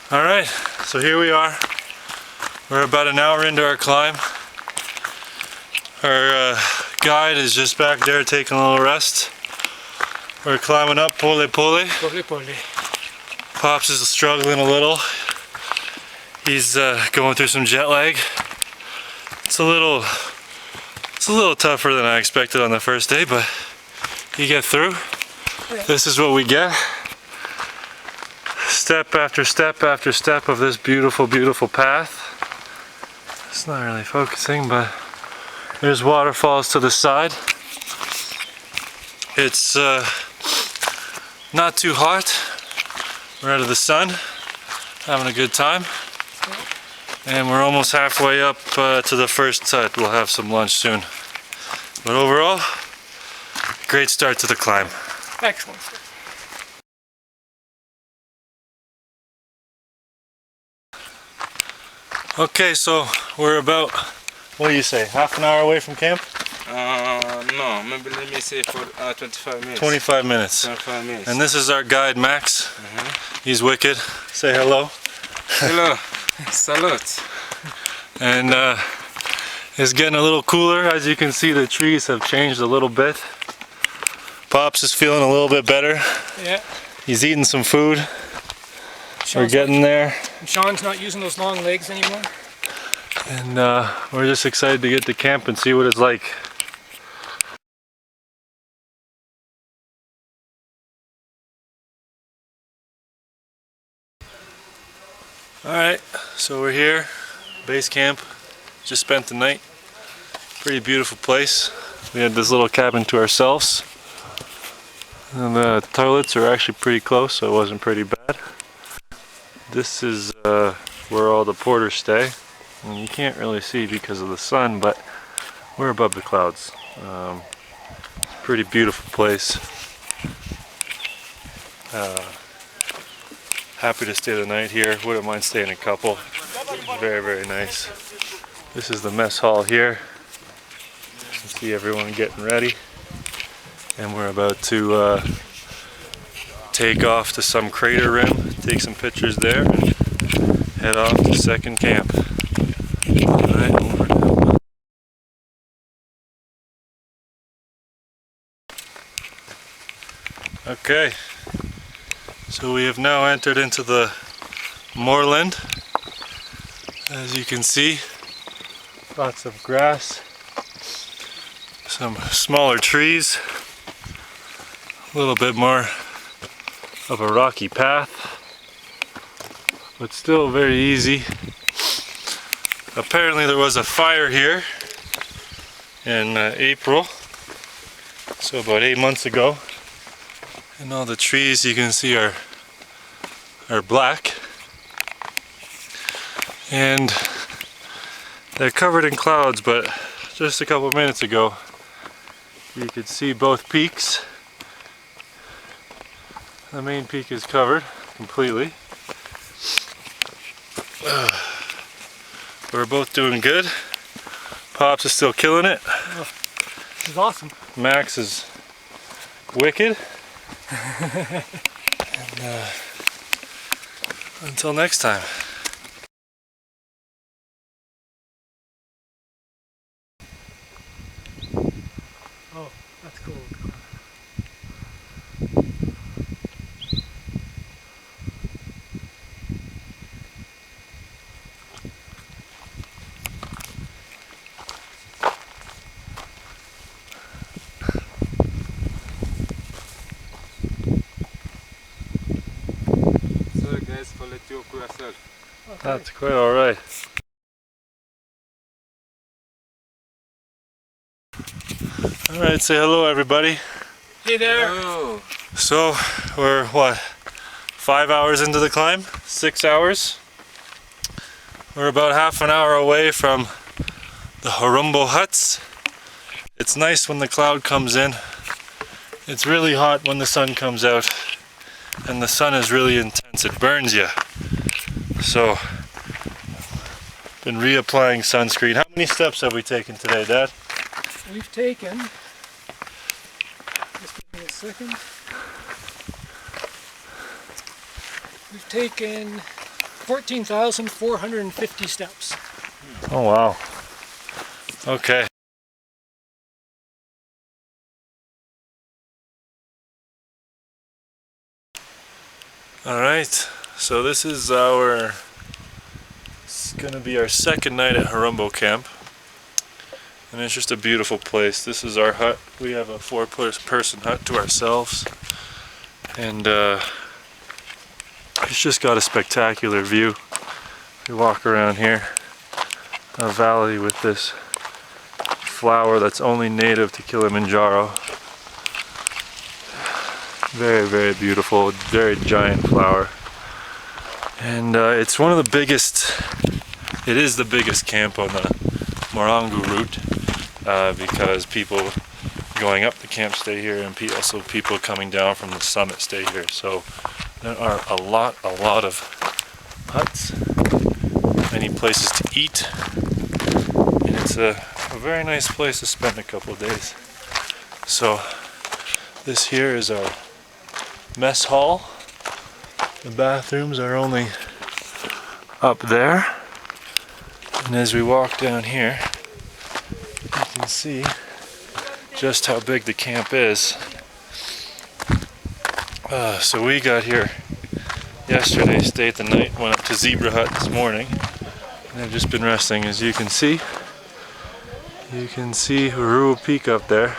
Alright, so here we are. We're about an hour into our climb. Our guide is just back there taking a little rest. We're climbing up pole pole. Pole pole. Pops is struggling a little. He's going through some jet lag. It's a little tougher than I expected on the first day, but you get through. Yeah. This is what we get. Step after step after step of this beautiful, beautiful path. It's not really focusing, but there's waterfalls to the side. It's not too hot. We're out of the sun, having a good time. And we're almost halfway up to the first hut. We'll have some lunch soon. But overall, great start to the climb. Excellent. Okay, so we're about, what do you say, half an hour away from camp? No, maybe let me say for 25 minutes. 25 minutes. 25 minutes. And this is our guide, Max. He's wicked. Say hello. Hello. Salute. And it's getting a little cooler. As you can see, the trees have changed a little bit. Pops is feeling a little bit better. Yeah. He's eating some food. Sean's We're getting there. Sean's not using those long legs anymore. And we're just excited to get to camp and see what it's like. Alright, so we're here, base camp. Just spent the night. Pretty beautiful place. We had this little cabin to ourselves. And the toilets are actually pretty close, so it wasn't pretty bad. This is where all the porters stay. And you can't really see because of the sun, but we're above the clouds. Pretty beautiful place. Happy to stay the night here. Wouldn't mind staying a couple. Very, very nice. This is the mess hall here. You can see everyone getting ready. And we're about to take off to some crater rim, take some pictures there, and head off to second camp. Alright, over now. Okay, so we have now entered into the moorland. As you can see, lots of grass, some smaller trees, a little bit more of a rocky path, but still very easy. Apparently there was a fire here in April, so about 8 months ago, and all the trees you can see are black, and they're covered in clouds, but just a couple minutes ago you could see both peaks. The main peak is covered completely. We're both doing good. Pops is still killing it. Oh, it's awesome. Max is wicked. And, until next time. Oh, that's cool. So guys, follow you yourself. Okay. That's quite alright. Alright, say hello everybody. Hey there. Oh. So, we're what? 5 hours into the climb? 6 hours? We're about half an hour away from the Harumbo huts. It's nice when the cloud comes in. It's really hot when the sun comes out. And the sun is really intense, it burns you. So, been reapplying sunscreen. How many steps have we taken today, Dad? We've taken, just give me a second. We've taken 14,450 steps. Oh wow. Okay. Alright, so this is it's gonna be our second night at Harumbo Camp. And it's just a beautiful place. This is our hut. We have a 4-person hut to ourselves. And it's just got a spectacular view. We walk around here, a valley with this flower that's only native to Kilimanaro. Very, very beautiful, very giant flower. And it's one of the biggest, it is the biggest camp on the Marangu route because people going up the camp stay here and also people coming down from the summit stay here. So there are a lot of huts, many places to eat, and it's a very nice place to spend a couple of days. So this here is our mess hall. The bathrooms are only up there, and as we walk down here you can see just how big the camp is. So we got here yesterday, stayed the night, went up to Zebra Hut this morning, and I've just been resting. As you can see Uru Peak up there.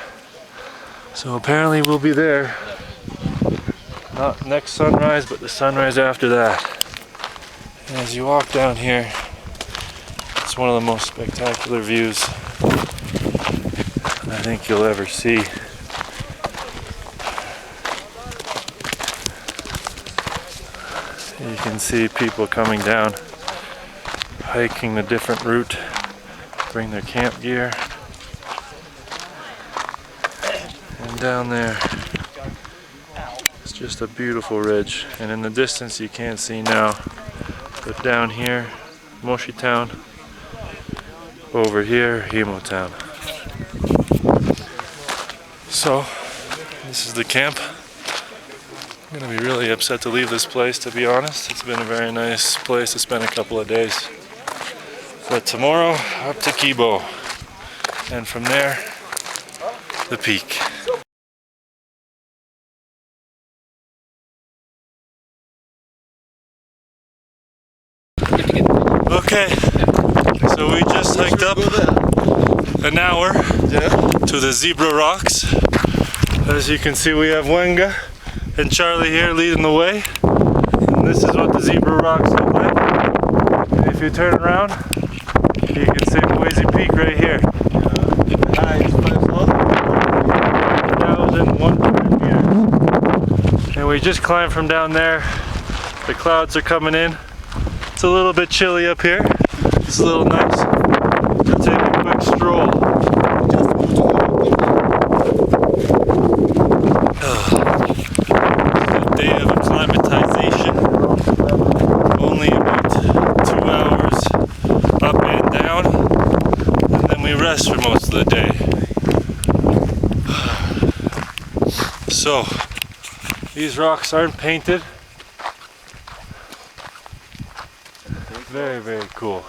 So apparently we'll be there, not next sunrise, but the sunrise after that. And as you walk down here, it's one of the most spectacular views I think you'll ever see. You can see people coming down, hiking the different route, bring their camp gear. And down there, it's just a beautiful ridge. And in the distance you can't see now, but down here, Moshi Town. Over here, Himo Town. So, this is the camp. I'm gonna be really upset to leave this place, to be honest. It's been a very nice place to spend a couple of days. But tomorrow, up to Kibo. And from there, the peak. Okay, so we just hiked up an hour to the Zebra Rocks. As you can see, we have Wenga and Charlie here leading the way. And this is what the Zebra Rocks look like. And if you turn around, you can see Kwezi Peak right here. 5,100 meters. And we just climbed from down there. The clouds are coming in. It's a little bit chilly up here. It's a little nice to take a quick stroll. A day of acclimatization. Only about 2 hours up and down, and then we rest for most of the day. So, these rocks aren't painted. Very, very cool.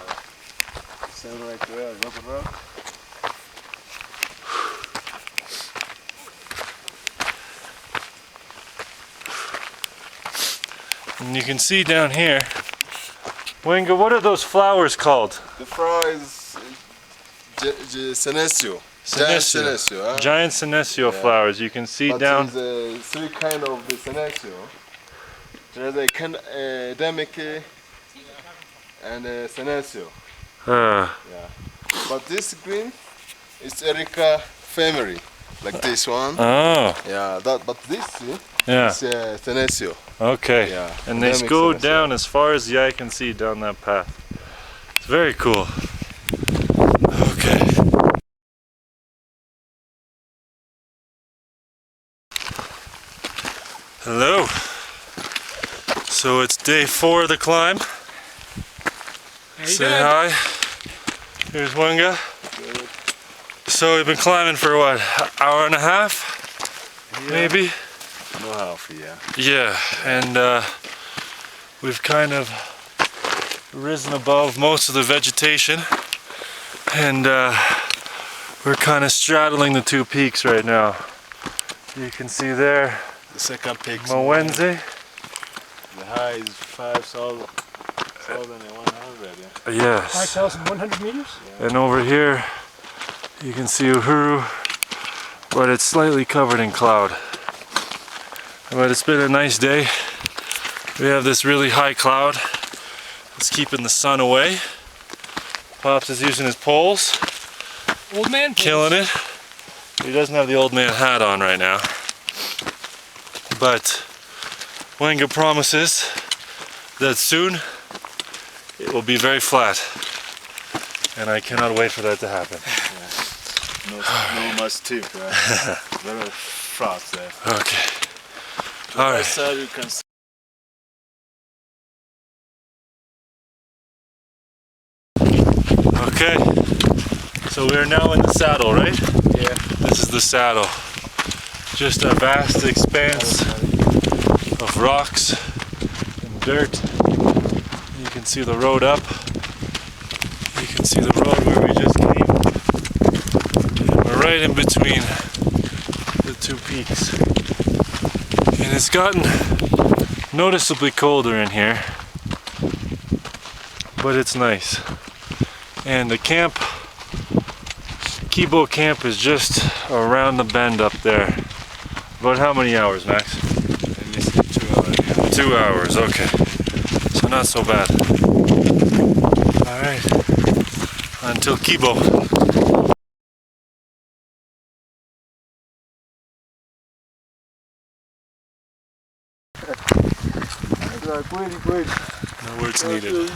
And you can see down here, Wenga, what are those flowers called? The flower is Senecio. Giant Senecio. Huh? Giant Senecio flowers. You can see down. There's 3 kinds of the Senecio. There's a endemic and Senecio. Yeah. But this green is Erica family, like this one. Oh. Yeah. But this is Senecio. Okay. Yeah. And they go down as far as the eye can see down that path. It's very cool. Okay. Hello. So it's day 4 of the climb. Say hi. Here's Wenga. So we've been climbing for what, hour and a half? Maybe? No half, yeah. Yeah, and we've kind of risen above most of the vegetation, and we're kind of straddling the two peaks right now. You can see there The second peak. Mawenze. The high is 5,100. Yeah. Yes. 5,100 meters? And over here you can see Uhuru, but it's slightly covered in cloud. But it's been a nice day. We have this really high cloud. It's keeping the sun away. Pops is using his poles. Old man poles. Killing it. He doesn't have the old man hat on right now. But Wenga promises that soon it will be very flat. And I cannot wait for that to happen. No much steep. Very flat there. Okay. All All right. right. Side you can see. Okay. So we are now in the saddle, right? Yeah. This is the saddle. Just a vast expanse of rocks and dirt. You can see the road up. You can see the road where we just came. And we're right in between the two peaks. And it's gotten noticeably colder in here, but it's nice. And the camp, Kibo camp, is just around the bend up there. About how many hours, Max? 2 hours. 2 hours, okay. So not so bad. Alright. Until Kibo. No words needed.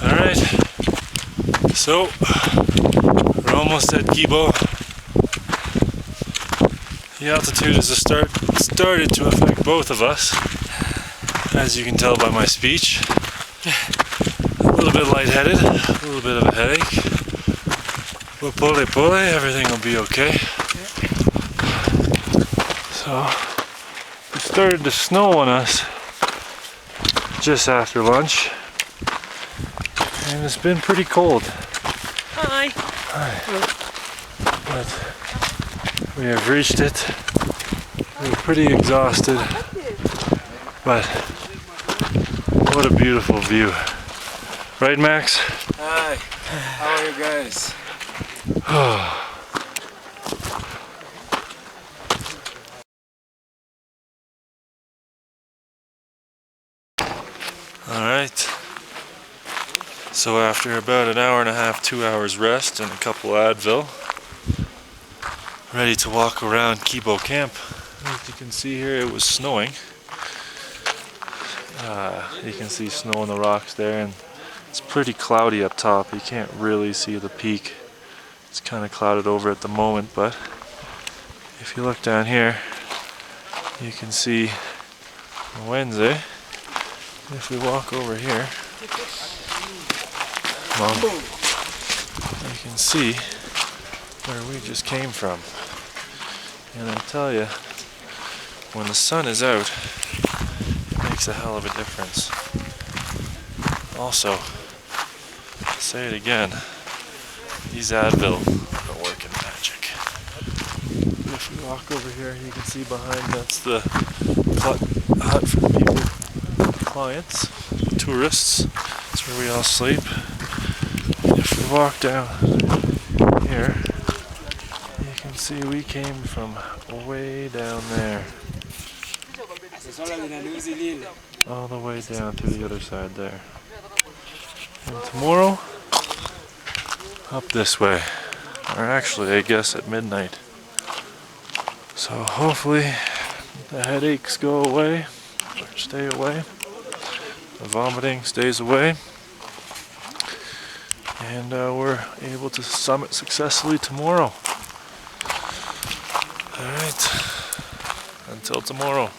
Alright. So we're almost at Kibo. The altitude has started to affect both of us, as you can tell by my speech. A little bit lightheaded, a little bit of a headache. But pole, everything will be okay. So, it started to snow on us just after lunch. And it's been pretty cold. Hi. But we have reached it. We're pretty exhausted, but what a beautiful view. Right, Max? Hi, how are you guys? Alright. So after about an hour and a half, 2 hours rest and a couple Advil, ready to walk around Kibo Camp. As you can see here, it was snowing. You can see snow on the rocks there, and it's pretty cloudy up top. You can't really see the peak. It's kind of clouded over at the moment, but if you look down here, you can see Mawenze. If we walk over here, well, you can see where we just came from. And I tell you, when the sun is out, it makes a hell of a difference. Also, I'll say it again, these Advil are working magic. If we walk over here, you can see behind that's the hut for the people, clients, tourists. That's where we all sleep. If we walk down here, you can see we came from way down there. All the way down to the other side there. And tomorrow, up this way. Or actually, I guess at midnight. So hopefully the headaches go away, or stay away. The vomiting stays away. And we're able to summit successfully tomorrow. Alright. Until tomorrow.